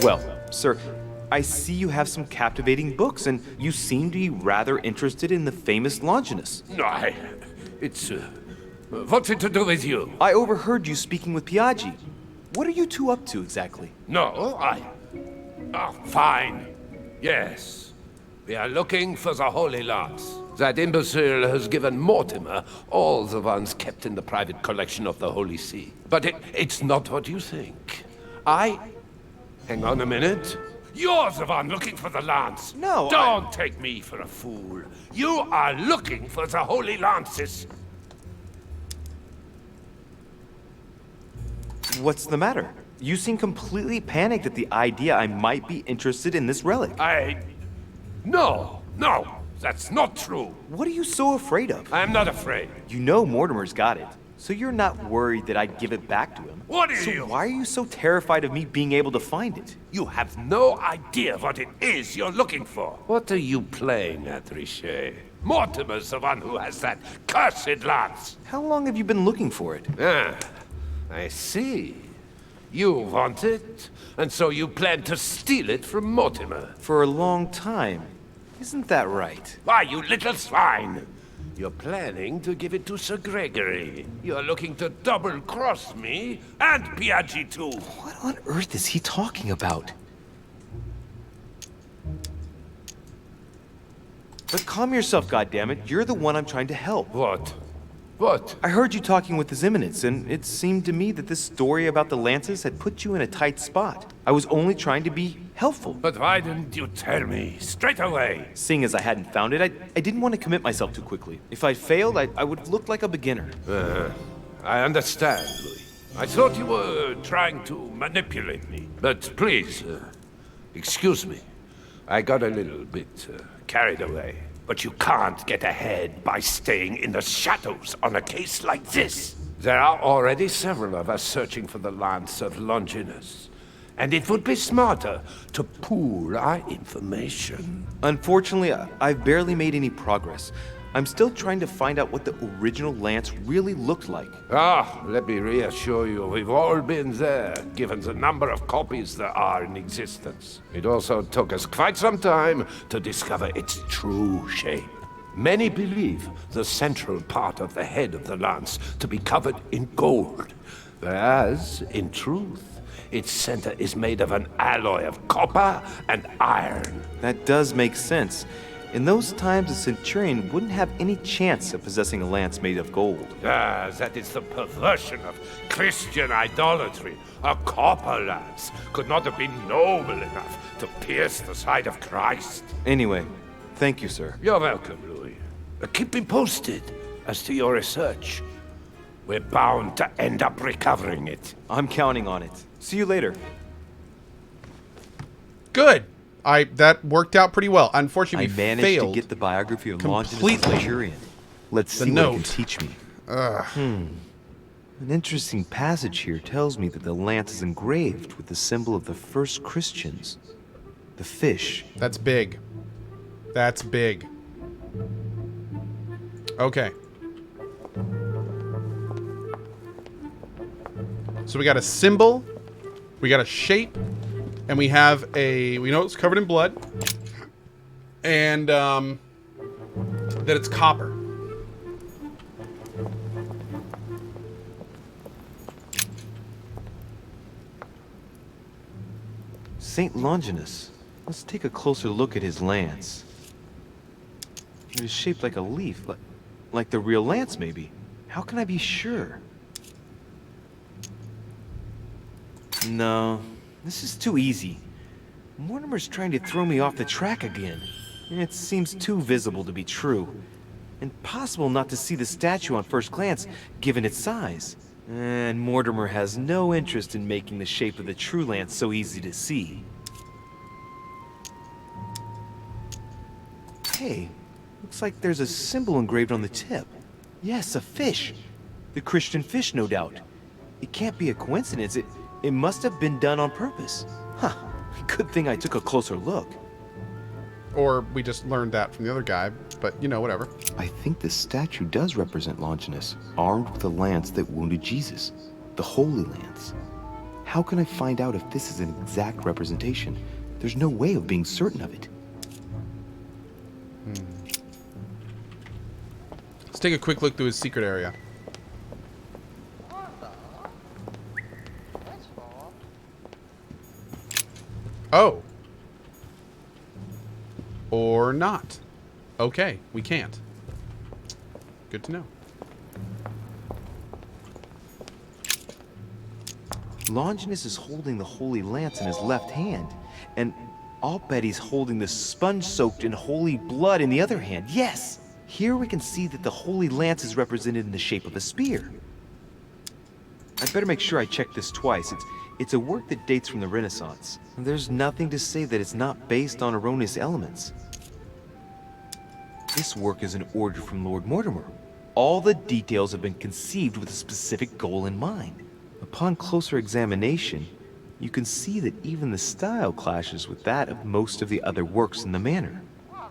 Well, sir, I see you have some captivating books, and you seem to be rather interested in the famous Longinus. No, it's... what's it to do with you? I overheard you speaking with Piaggi. What are you two up to exactly? No, Oh, fine. Yes. We are looking for the Holy Lance. That imbecile has given Mortimer all the ones kept in the private collection of the Holy See. But it's not what you think. Hang on a minute. You're the one looking for the lance. No, Don't take me for a fool. You are looking for the Holy Lances. What's the matter? You seem completely panicked at the idea I might be interested in this relic. No, that's not true. What are you so afraid of? I am not afraid. You know Mortimer's got it, so you're not worried that I'd give it back to him. What are so you? Why are you so terrified of me being able to find it? You have no idea what it is you're looking for. What are you playing at, Richet? Mortimer's the one who has that cursed lance. How long have you been looking for it? Ah, I see. You want it, and so you plan to steal it from Mortimer. For a long time. Isn't that right? Why, you little swine! You're planning to give it to Sir Gregory. You're looking to double-cross me and Piaggi too. What on earth is he talking about? But calm yourself, goddammit. You're the one I'm trying to help. What? I heard you talking with His Eminence, and it seemed to me that this story about the lances had put you in a tight spot. I was only trying to be helpful. But why didn't you tell me straight away? Seeing as I hadn't found it, I didn't want to commit myself too quickly. If I failed, I would have looked like a beginner. I understand, Louis. I thought you were trying to manipulate me. But please, excuse me. I got a little bit carried away. But you can't get ahead by staying in the shadows on a case like this. There are already several of us searching for the Lance of Longinus. And it would be smarter to pool our information. Unfortunately, I've barely made any progress. I'm still trying to find out what the original lance really looked like. Let me reassure you, we've all been there, given the number of copies there are in existence. It also took us quite some time to discover its true shape. Many believe the central part of the head of the lance to be covered in gold, whereas, in truth, its center is made of an alloy of copper and iron. That does make sense. In those times, a centurion wouldn't have any chance of possessing a lance made of gold. That is the perversion of Christian idolatry. A copper lance could not have been noble enough to pierce the side of Christ. Anyway, thank you, sir. You're welcome, Louis. Keep me posted as to your research. We're bound to end up recovering it. I'm counting on it. See you later. Good. That worked out pretty well. Unfortunately, I managed to get the biography of Longinus the Centurion. Let's see what it can teach me. An interesting passage here tells me that the lance is engraved with the symbol of the first Christians. The fish. That's big. That's big. Okay. So we got a symbol, we got a shape, and we have we know it's covered in blood, and that it's copper. Saint Longinus. Let's take a closer look at his lance. It is shaped like a leaf, like the real lance, maybe. How can I be sure? No, this is too easy. Mortimer's trying to throw me off the track again. It seems too visible to be true. Impossible not to see the statue on first glance, given its size. And Mortimer has no interest in making the shape of the true lance so easy to see. Hey, looks like there's a symbol engraved on the tip. Yes, a fish. The Christian fish, no doubt. It can't be a coincidence. It must have been done on purpose. Huh. Good thing I took a closer look. Or we just learned that from the other guy, but, you know, whatever. I think this statue does represent Longinus, armed with a lance that wounded Jesus. The Holy Lance. how can I find out if this is an exact representation? There's no way of being certain of it. Let's take a quick look through his secret area. Oh. Or not. Okay, we can't. Good to know. Longinus is holding the Holy Lance in his left hand, and I'll bet he's holding the sponge soaked in holy blood in the other hand. Yes! Here we can see that the Holy Lance is represented in the shape of a spear. I'd better make sure I check this twice. It's a work that dates from the Renaissance. There's nothing to say that it's not based on erroneous elements. This work is an order from Lord Mortimer. All the details have been conceived with a specific goal in mind. Upon closer examination, you can see that even the style clashes with that of most of the other works in the manor.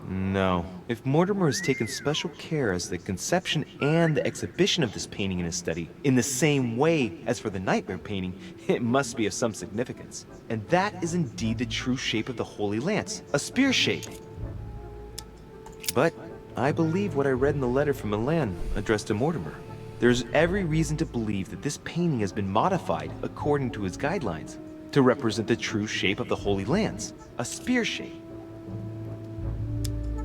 No, if Mortimer has taken special care as the conception and the exhibition of this painting in his study, in the same way as for the nightmare painting, it must be of some significance. And that is indeed the true shape of the Holy Lance, a spear shape. But I believe what I read in the letter from Milan addressed to Mortimer. There's every reason to believe that this painting has been modified according to his guidelines to represent the true shape of the Holy Lance, a spear shape.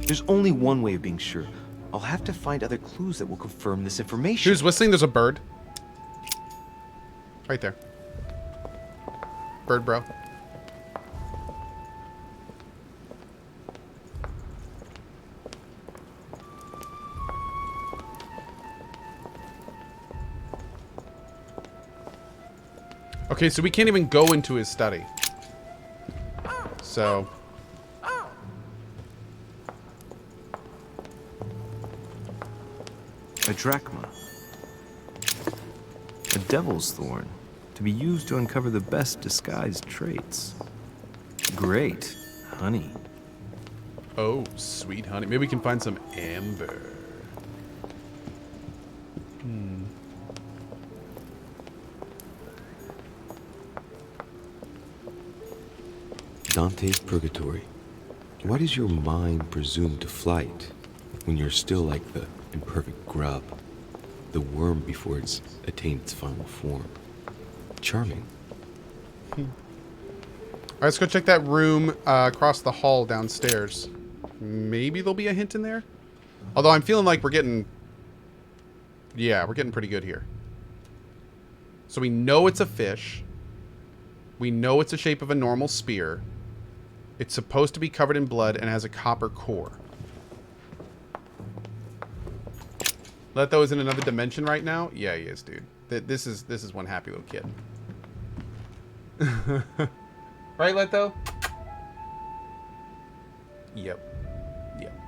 There's only one way of being sure. I'll have to find other clues that will confirm this information. Who's whistling? There's a bird. Right there. Bird, bro. Okay, so we can't even go into his study. So... A drachma. A devil's thorn, to be used to uncover the best disguised traits. Great. Honey. Oh, sweet honey. Maybe we can find some amber. Dante's Purgatory. Why does your mind presume to flight when you're still like the imperfect grub, the worm before it's attained its final form? Charming. Alright, let's go check that room across the hall downstairs. Maybe there'll be a hint in there? Although I'm feeling like we're getting... Yeah, we're getting pretty good here. So we know it's a fish. We know it's the shape of a normal spear. It's supposed to be covered in blood and has a copper core. Leto is in another dimension right now? Yeah, he is, dude. This is one happy little kid. Right, Leto? Yep. Yep.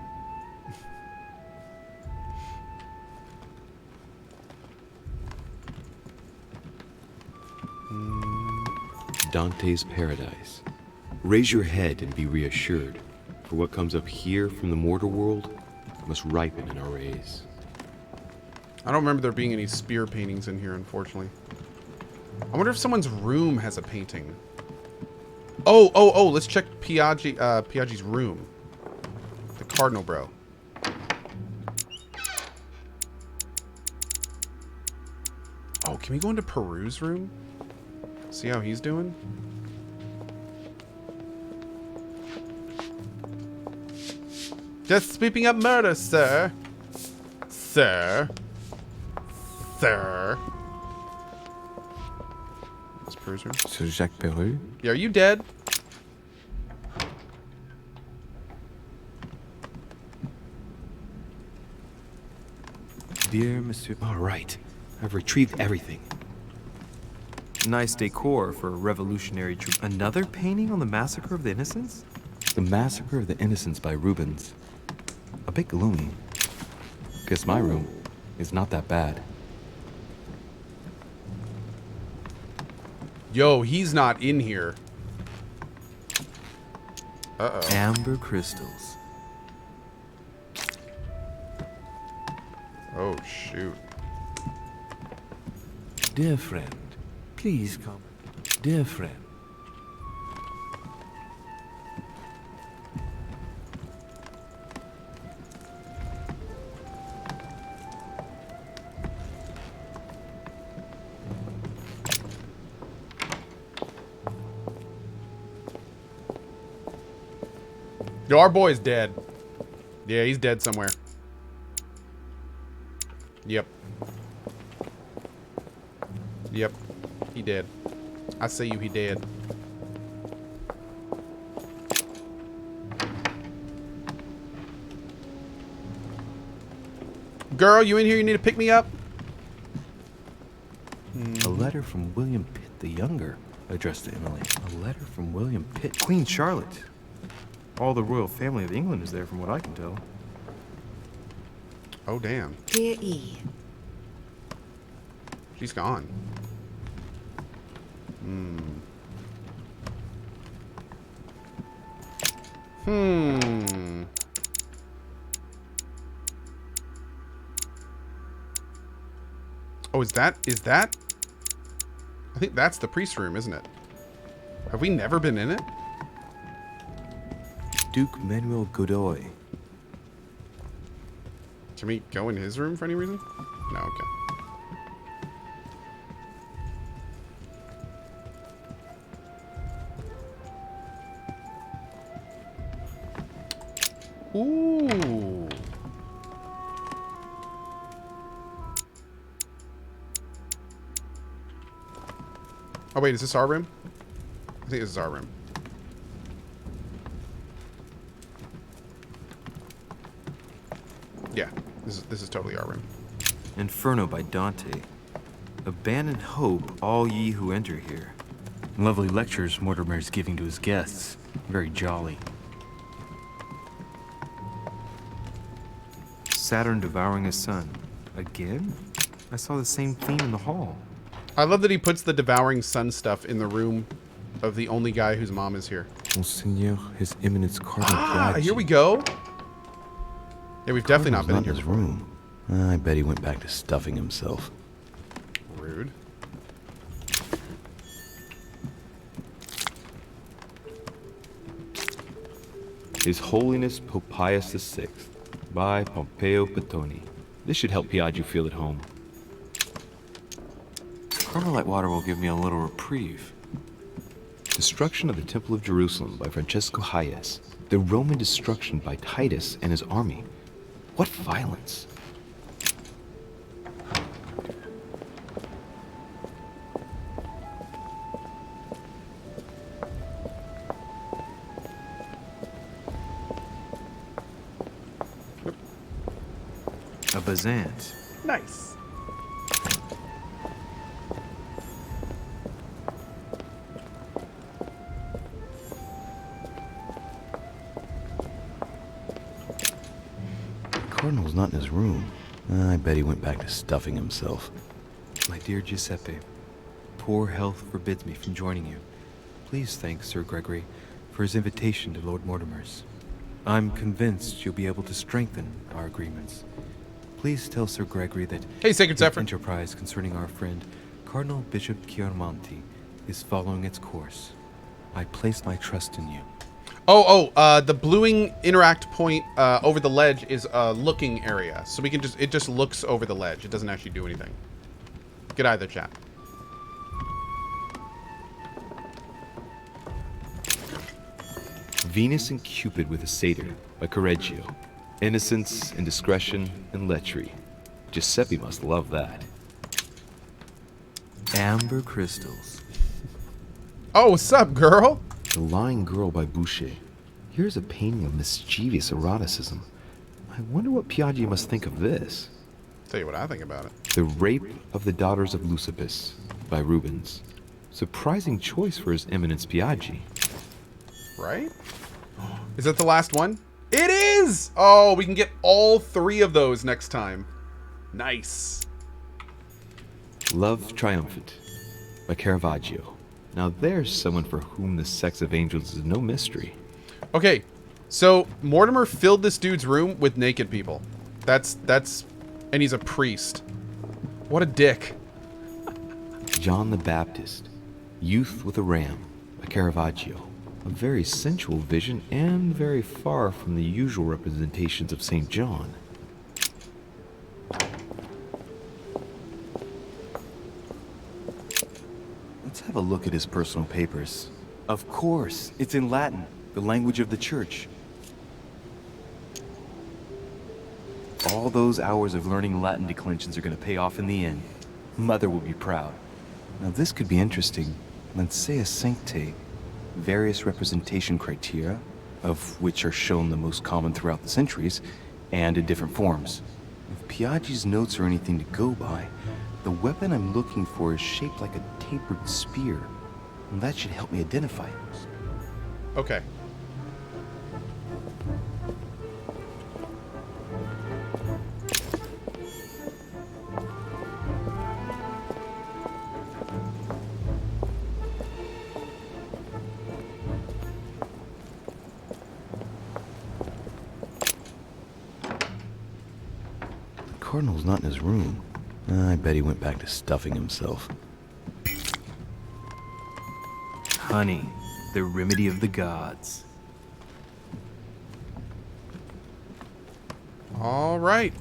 Dante's Paradise. Raise your head and be reassured, for what comes up here from the mortal world must ripen in our rays. I don't remember there being any spear paintings in here, unfortunately. I wonder if someone's room has a painting. Oh, let's check Piaggi's room. The Cardinal, bro. Oh, can we go into Peru's room? See how he's doing? Just sweeping up murder, sir. Sir. What's Peru's room? Sir Jacques Peru? Yeah, are you dead? Dear Monsieur... All right. I've retrieved everything. Nice decor for a revolutionary troop. Another painting on the Massacre of the Innocents? The Massacre of the Innocents by Rubens. A bit gloomy. Guess my room is not that bad. Yo, he's not in here. Uh-oh. Amber crystals. Oh, shoot. Dear friend, please come. Dear friend, Yo, our boy's dead. Yeah, he's dead somewhere. Yep. Yep. He did. I see you, he did. Girl, you in here? You need to pick me up? a letter from William Pitt the Younger, addressed to Emily. A letter from William Pitt, Queen Charlotte. All the royal family of England is there, from what I can tell. Oh, damn. Dear E. She's gone. Oh, is that? I think that's the priest room, isn't it? Have we never been in it? Duke Manuel Godoy. Can we go in his room for any reason? No, okay. Ooh. Oh wait, is this our room? I think this is our room. Yeah, this is totally our room. Inferno by Dante. Abandon hope, all ye who enter here. Lovely lectures Mortimer's giving to his guests. Very jolly. Saturn devouring his sun. Again? I saw the same theme in the hall. I love that he puts the devouring sun stuff in the room of the only guy whose mom is here. Monseigneur, His Eminence Cardinal Ah, Piaggi. here we go. Yeah, we've definitely not been in here his before. room. I bet he went back to stuffing himself. Rude. His Holiness Pope Pius VI by Pompeo Petoni. This should help Piaggi feel at home. Carmelite water will give me a little reprieve. Destruction of the Temple of Jerusalem by Francesco Hayes. The Roman destruction by Titus and his army. What violence! A Bazant. Nice. The Cardinal's not in his room. I bet he went back to stuffing himself. My dear Giuseppe, poor health forbids me from joining you. Please thank Sir Gregory for his invitation to Lord Mortimer's. I'm convinced you'll be able to strengthen our agreements. Please tell Sir Gregory that Hey, Sacred his Zephyr. enterprise concerning our friend Cardinal Bishop Chiaramonti is following its course. I place my trust in you. The bluing interact point over the ledge is a looking area. So we can it just looks over the ledge. It doesn't actually do anything. Good eye there, chat. Venus and Cupid with a Satyr by Correggio. Innocence, indiscretion, and lechery. Giuseppe must love that. Amber crystals. Oh, what's up, girl? The Lying Girl by Boucher. Here's a painting of mischievous eroticism. I wonder what Piaggi must think of this. Tell you what I think about it. The Rape of the Daughters of Leucippus by Rubens. Surprising choice for His Eminence Piaggi. Right? Is that the last one? It is! Oh, we can get all three of those next time. Nice. Love Triumphant by Caravaggio. Now there's someone for whom the sex of angels is no mystery. Okay, so Mortimer filled this dude's room with naked people. That's, and he's a priest. What a dick. John the Baptist Youth with a Ram, a Caravaggio. A very sensual vision and very far from the usual representations of St. John. Let's have a look at his personal papers. Of course, it's in Latin, the language of the church. All those hours of learning Latin declensions are going to pay off in the end. Mother will be proud. Now this could be interesting. Let's say a sancte. Various representation criteria, of which are shown the most common throughout the centuries, and in different forms. If Piaggi's notes are anything to go by, the weapon I'm looking for is shaped like a tapered spear. And that should help me identify it. Okay. The Cardinal's not in his room. I bet he went back to stuffing himself. Honey, the remedy of the gods. All right.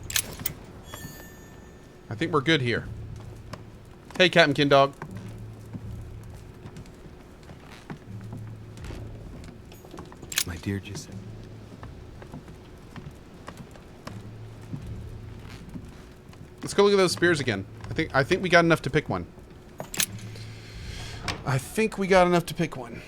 I think we're good here. Hey, Captain Kindog. My dear Giuseppe. Let's go look at those spears again. I think we got enough to pick one. I think we got enough to pick one.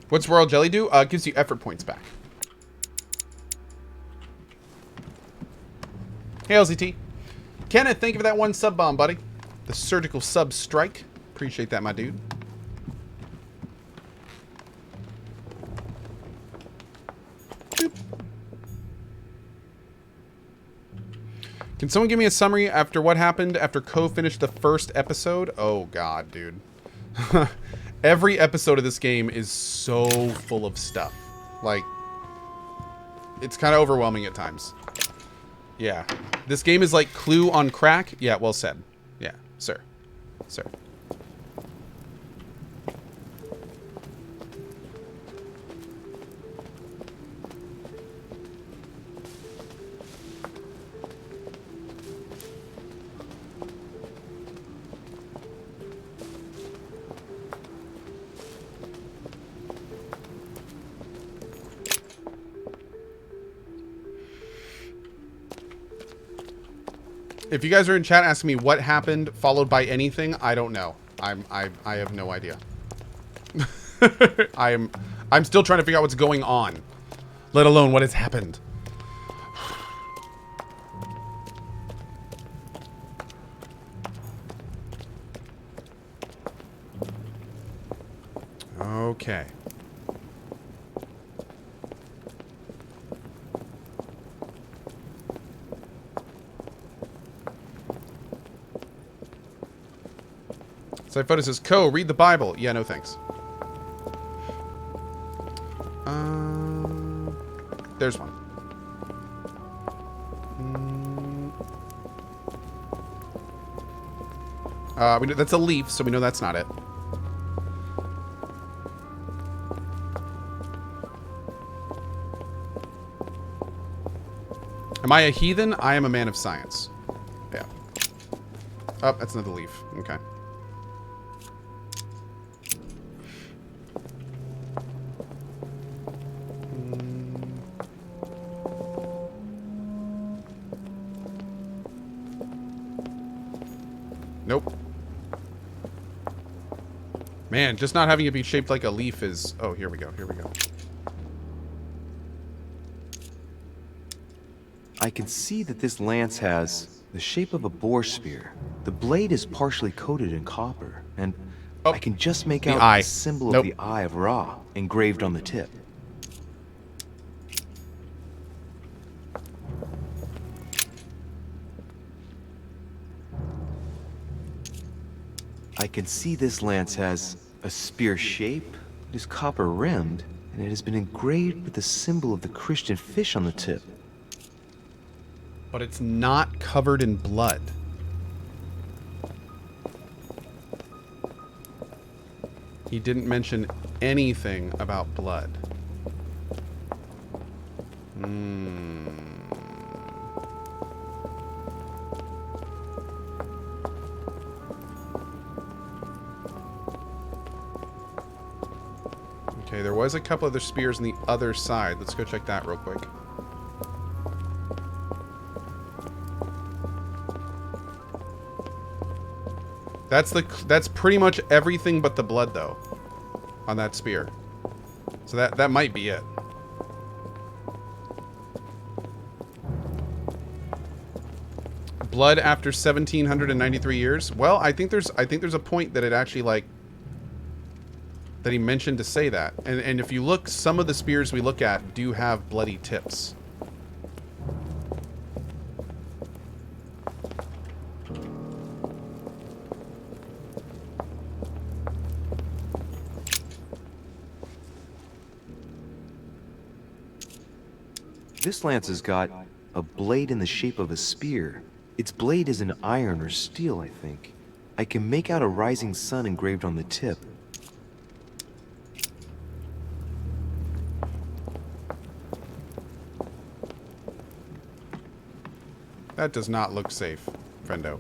What's Royal Jelly do? It gives you effort points back. Hey, LZT. Kenneth, thank you for that one sub bomb, buddy. The surgical sub strike. Appreciate that, my dude. Boop. Can someone give me a summary after what happened after Cohh finished the first episode? Oh, God, dude. Every episode of this game is so full of stuff. Like, it's kind of overwhelming at times. Yeah. This game is like Clue on crack. Yeah, well said. Yeah, sir. Sir. If you guys are in chat asking me what happened followed by anything, I don't know. I have no idea. I'm still trying to figure out what's going on, let alone what has happened. Okay. Photo says, Cohh, read the Bible. Yeah, no thanks. There's one. We know that's a leaf, so we know that's not it. Am I a heathen? I am a man of science. Yeah. Oh, that's another leaf. Okay. Nope. Man, just not having it be shaped like a leaf is... Oh, here we go. Here we go. I can see that this lance has the shape of a boar spear. The blade is partially coated in copper, and I can just make out eye. the symbol Nope. of the Eye of Ra engraved on the tip. I can see this lance has a spear shape, it is copper rimmed, and it has been engraved with the symbol of the Christian fish on the tip. But it's not covered in blood. He didn't mention anything about blood. Okay, there was a couple other spears on the other side. Let's go check that real quick. That's pretty much everything but the blood, though, on that spear. So that might be it. Blood after 1793 years. Well, I think there's a point that it actually, like, that he mentioned to say that. And if you look, some of the spears we look at do have bloody tips. This lance has got a blade in the shape of a spear. Its blade is in iron or steel, I think. I can make out a rising sun engraved on the tip. That does not look safe, friendo.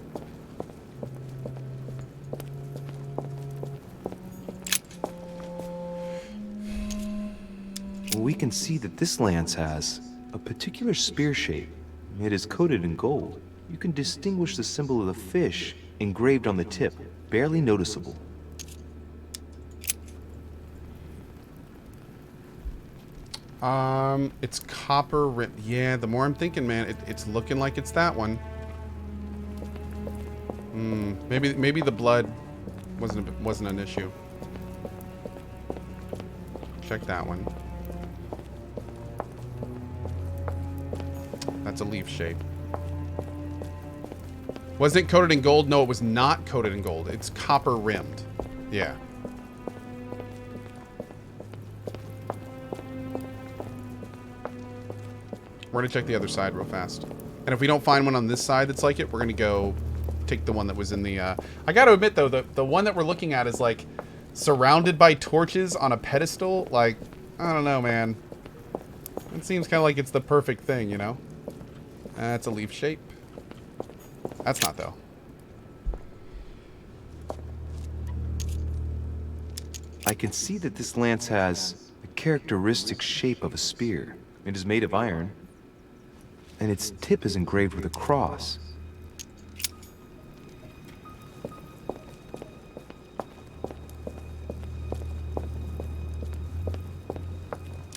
We can see that this lance has a particular spear shape. It is coated in gold. You can distinguish the symbol of the fish engraved on the tip, barely noticeable. It's copper rim. Yeah, the more I'm thinking, man, it's looking like it's that one. Maybe the blood wasn't an issue. Check that one. That's a leaf shape. Was it coated in gold? No, it was not coated in gold. It's copper rimmed. Yeah. We're going to check the other side real fast. And if we don't find one on this side that's like it, we're going to go take the one that was in the... I got to admit, though, the one that we're looking at is, like, surrounded by torches on a pedestal. Like, I don't know, man. It seems kind of like it's the perfect thing, you know? That's a leaf shape. That's not, though. I can see that this lance has a characteristic shape of a spear. It is made of iron, and its tip is engraved with a cross.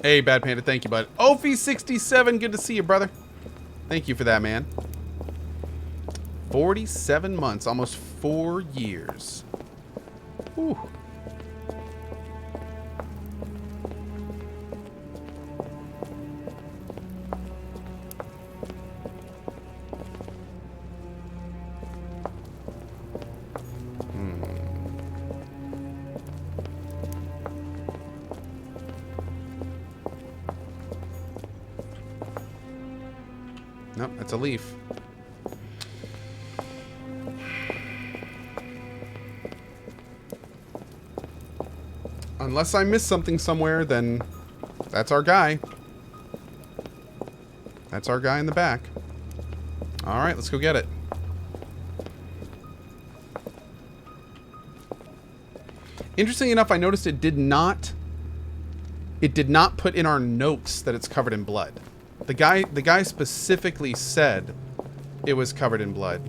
Hey, Bad Panda, thank you, bud. Ophi67, good to see you, brother. Thank you for that, man. 47 months, almost 4 years. Whew. Nope, that's a leaf. Unless I missed something somewhere, then that's our guy. That's our guy in the back. Alright, let's go get it. Interestingly enough, I noticed it did not put in our notes that it's covered in blood. The guy specifically said it was covered in blood,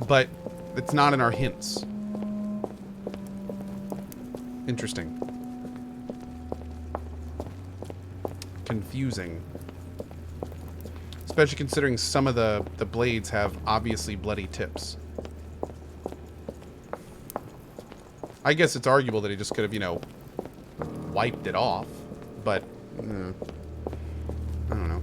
but it's not in our hints. Interesting. Confusing. Especially considering some of the blades have obviously bloody tips. I guess it's arguable that he just could have, you know, wiped it off, but I don't know.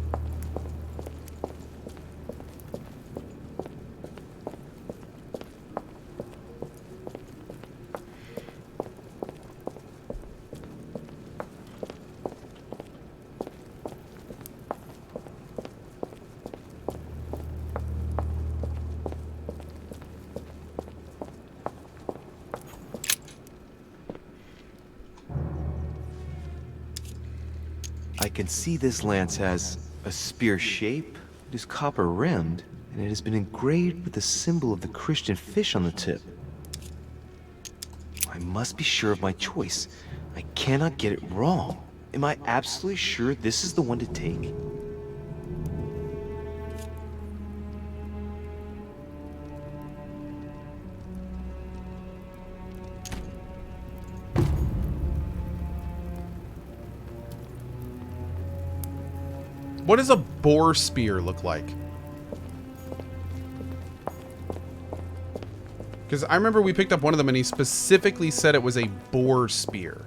I can see this lance has a spear shape, it is copper rimmed, and it has been engraved with the symbol of the Christian fish on the tip. I must be sure of my choice. I cannot get it wrong. Am I absolutely sure this is the one to take? What does a boar spear look like? Because I remember we picked up one of them and he specifically said it was a boar spear.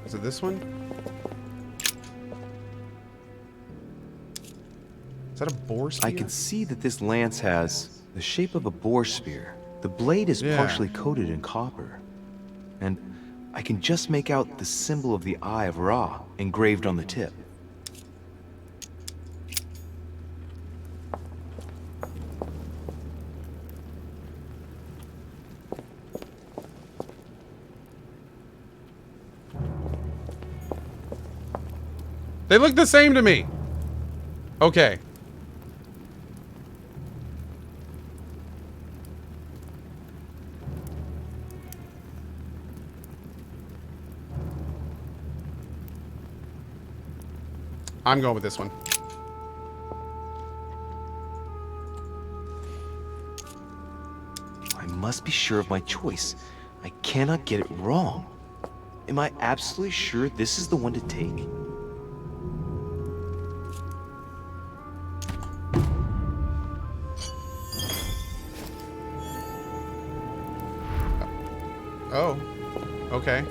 Is it this one? Is that a boar spear? I can see that this lance has the shape of a boar spear. The blade is Yeah. partially coated in copper. And I can just make out the symbol of the Eye of Ra engraved on the tip. They look the same to me. Okay. I'm going with this one. I must be sure of my choice. I cannot get it wrong. Am I absolutely sure this is the one to take? Oh. Okay.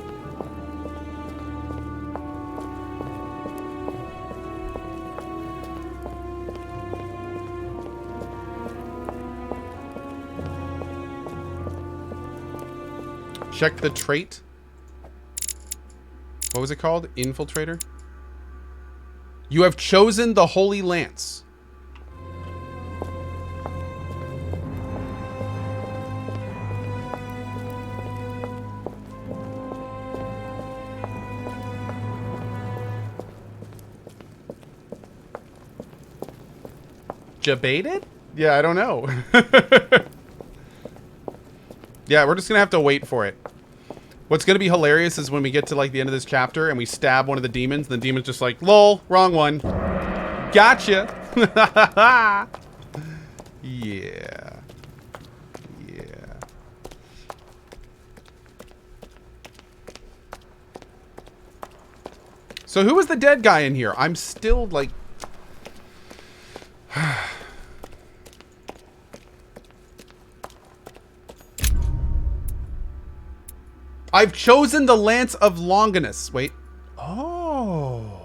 Check the trait. What was it called? Infiltrator? You have chosen the Holy Lance. Debated? Yeah, I don't know. Yeah, we're just gonna have to wait for it. What's gonna be hilarious is when we get to like the end of this chapter and we stab one of the demons, and the demon's just like, lol, wrong one. Gotcha. Yeah. Yeah. So who was the dead guy in here? I'm still like... I've chosen the Lance of Longinus. Wait. Oh.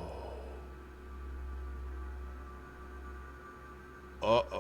Uh-oh.